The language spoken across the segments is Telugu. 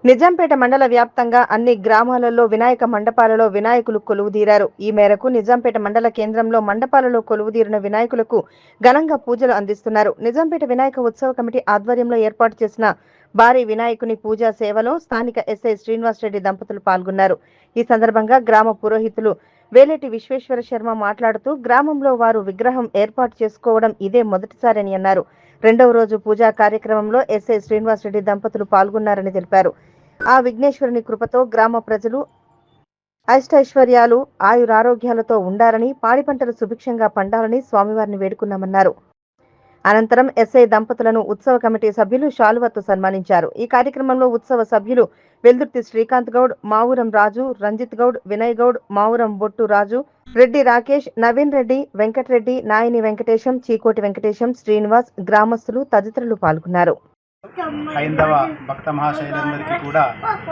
నిజాంపేట మండల వ్యాప్తంగా అన్ని గ్రామాలలో వినాయక మండపాలలో వినాయకులు కొలువుదీరారు. ఈ మేరకు నిజాంపేట మండల కేంద్రంలో మండపాలలో కొలువుదీరిన వినాయకులకు ఘనంగా పూజలు అందిస్తున్నారు. నిజాంపేట వినాయక ఉత్సవ కమిటీ ఆధ్వర్యంలో ఏర్పాటు చేసిన భారీ వినాయకుని పూజా సేవలో స్థానిక ఎస్ఐ శ్రీనివాసరెడ్డి దంపతులు పాల్గొన్నారు. ఈ సందర్భంగా గ్రామ పురోహితులు వేలేటి విశ్వేశ్వర శర్మ మాట్లాడుతూ గ్రామంలో వారు విగ్రహం ఏర్పాటు చేసుకోవడం ఇదే మొదటిసారని అన్నారు. రెండవ రోజు పూజా కార్యక్రమంలో ఎస్ఐ శ్రీనివాసరెడ్డి దంపతులు పాల్గొన్నారని తెలిపారు. ఆ విఘ్నేశ్వరుని కృపతో గ్రామ ప్రజలు అష్టైశ్వర్యాలు ఆయురారోగ్యాలతో ఉండాలని, పాడి పంటలు సుభిక్షంగా పండాలని స్వామివారిని వేడుకున్నామన్నారు. అనంతరం ఎస్ఐ దంపతులను ఉత్సవ కమిటీ సభ్యులు శాలువతో సన్మానించారు. ఈ కార్యక్రమంలో ఉత్సవ సభ్యులు వెల్దుర్తి శ్రీకాంత్ గౌడ్, మావురం రాజు, రంజిత్ గౌడ్, వినయ్ గౌడ్, మావురం బొట్టు రాజు, రెడ్డి రాకేష్, నవీన్ రెడ్డి, వెంకటరెడ్డి, నాయని వెంకటేశం, చీకోటి వెంకటేశం, శ్రీనివాస్, గ్రామస్తులు తదితరులు పాల్గొన్నారు. హైందవ భక్త మహాశైలందరికీ కూడా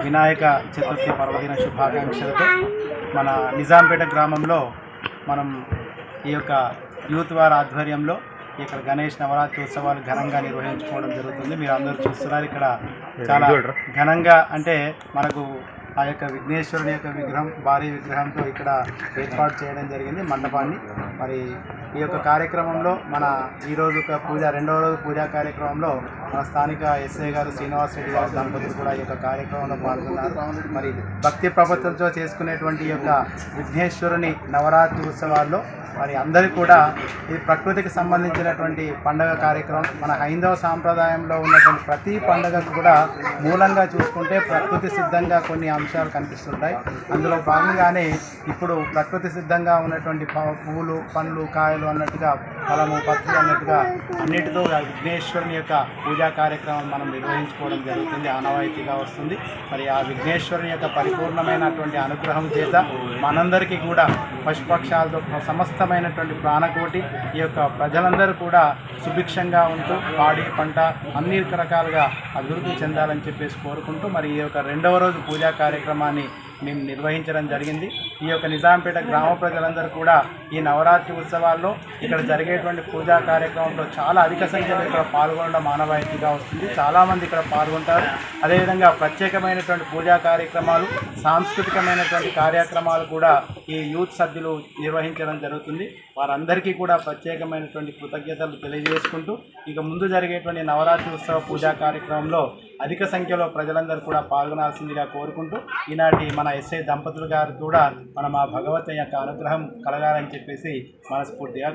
వినాయక చతుర్థి పర్వదిన శుభాకాంక్షలతో మన నిజాంపేట గ్రామంలో మనం ఈ యొక్క యూత్ వారి ఆధ్వర్యంలో ఇక్కడ గణేష్ నవరాత్రి ఉత్సవాలు ఘనంగా నిర్వహించుకోవడం జరుగుతుంది. మీరు అందరూ చూస్తున్నారు ఇక్కడ చాలా ఘనంగా, అంటే మనకు ఆ యొక్క విఘ్నేశ్వరుని యొక్క విగ్రహం, భారీ విగ్రహంతో ఇక్కడ ఏర్పాటు చేయడం జరిగింది మండపాన్ని. మరి ఈ యొక్క కార్యక్రమంలో మన ఈరోజు పూజ రెండవ రోజు పూజా కార్యక్రమంలో మన స్థానిక ఎస్ఐ గారు శ్రీనివాసరెడ్డి గారి దంపతులు కూడా ఈ యొక్క కార్యక్రమంలో పాల్గొన్నారు. మరి భక్తి ప్రపత్తులతో చేసుకునేటువంటి ఈ యొక్క విఘ్నేశ్వరుని నవరాత్రి ఉత్సవాల్లో మరి అందరికీ కూడా ఇది ప్రకృతికి సంబంధించినటువంటి పండగ కార్యక్రమం. మన హైందవ సాంప్రదాయంలో ఉన్నటువంటి ప్రతి పండుగకు కూడా మూలంగా చూసుకుంటే ప్రకృతి సిద్ధంగా కొన్ని అంశాలు కనిపిస్తుంటాయి. అందులో భాగంగానే ఇప్పుడు ప్రకృతి సిద్ధంగా ఉన్నటువంటి పువ్వులు, పండ్లు, కాయలు అన్నట్టుగా, ఫలము, పత్రి అన్నట్టుగా అన్నిటితో విఘ్నేశ్వరుని యొక్క పూజా కార్యక్రమం మనం నిర్వహించుకోవడం జరుగుతుంది, ఆనవాయితీగా వస్తుంది. మరి ఆ విఘ్నేశ్వరుని యొక్క పరిపూర్ణమైనటువంటి అనుగ్రహం చేత మనందరికీ కూడా పశుపక్షాలతో సమస్తమైనటువంటి ప్రాణకోటి ఈ యొక్క ప్రజలందరూ కూడా సుభిక్షంగా ఉంటూ పాడి పంట అన్ని రకాలుగా అభివృద్ధి చెందాలని చెప్పేసి కోరుకుంటూ మరి ఈ యొక్క రెండవ రోజు పూజా కార్యక్రమాన్ని మేము నిర్వహించడం జరిగింది. ఈ యొక్క నిజాంపేట గ్రామ ప్రజలందరూ కూడా ఈ నవరాత్రి ఉత్సవాల్లో ఇక్కడ జరిగేటువంటి పూజా కార్యక్రమంలో చాలా అధిక సంఖ్యలో ఇక్కడ పాల్గొనడం ఆనవాయితీగా వస్తుంది. చాలామంది ఇక్కడ పాల్గొంటారు. అదేవిధంగా ప్రత్యేకమైనటువంటి పూజా కార్యక్రమాలు, సాంస్కృతికమైనటువంటి కార్యక్రమాలు కూడా ఈ యూత్ సభ్యులు నిర్వహించడం జరుగుతుంది. వారందరికీ కూడా ప్రత్యేకమైనటువంటి కృతజ్ఞతలు తెలియజేసుకుంటూ ఇక ముందు జరిగేటువంటి నవరాత్రి ఉత్సవ పూజా కార్యక్రమంలో అధిక సంఖ్యలో ప్రజలందరూ కూడా పాల్గొనాల్సిందిగా కోరుకుంటూ ఈనాటి మన ఎస్ఐ దంపతులు గారు కూడా మన మా భగవత్ యొక్క అనుగ్రహం కలగాలని చెప్పేసి మనస్ఫూర్తిగా